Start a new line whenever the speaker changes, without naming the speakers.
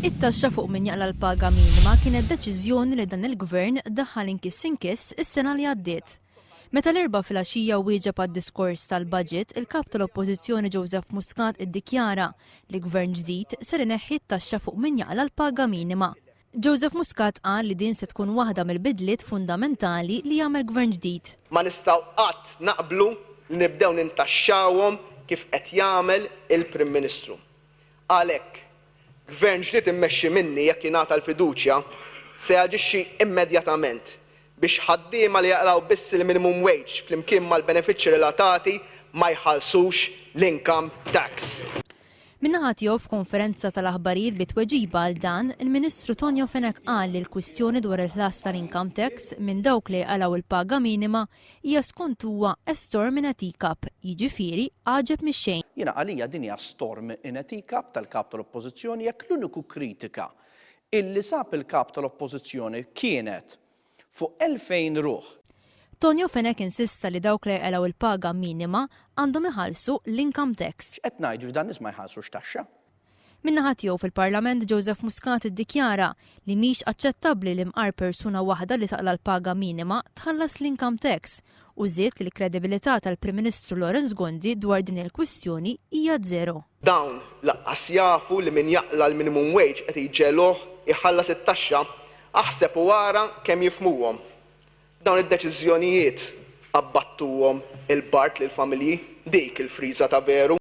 It-taxxa fuq min jaqla l-paga minima kienet deċiżjoni li dan il-gvern daħħal inkiss is-sena li għaddiet. Meta l-erba' filgħaxija wieġeb għad-diskors tal-budget, il-kap tal-Oppożizzjoni Joseph Muscat iddikjara li gvern ġdid ser ineħħi t-taxxa fuq min jaqla l-paga minima. Joseph Muscat qal li din se tkun waħda mill-bidliet fundamentali li jagħmel gvern ġdid.
Ma nistgħu qatt naqblu li nibdew nintaxxawhom kif qed jagħmel il-Prim Ministru. Għalhekk gvern ġdid immexxi minni jekk jingħata l-fiduċja se jaġixxi immedjatament biex ħaddiema li jaqraw biss il-minimum wage flimkien mal-benefiċċji relatati ma jħallsux l-income tax.
Min-naħa tiegħu f'konferenza tal-aħbarijiet bi tweġiba għal dan, il-Ministru Tonio Fenech qal li l-kwistjoni dwar il-ħlas tal-income tax minn dawk li jqalgħu il-paga minima hija skont huwa a storm in a teacup, jiġifieri għaġeb mix-xejn.
Jiena għalija din hija storm in a teacup tal-kap tal-Oppożizzjoni jekk l-uniku kritika illi sab il-kap tal-Oppożizzjoni kienet fuq 2000 ruħ.
Tonio Fenech insista li dawk li jqalgħu il-paga minima għandhom iħallsu l-income tax.
X'qed ngħidu f'dan nies ma jħallsux taxxa?
Min-naħa tiegħu fil-Parlament Joseph Muscat iddikjara li mhix aċċettabbli li mqar persuna waħda li taqla l-paga minima tħallas l-income tax u żied li l-kredibilità tal-Prim Ministru Lawrence Ghondi dwar din il-kwistjoni hija żero.
Dawn laqqas jafu li min jaqla l-minimum wage qed jiġġeluh iħallas it-taxxa aħseb u wara kemm jifhmuhom. Dawn id-deċiżjonijiet abbattuhom il-bart lill familji dik il-friża ta' veru.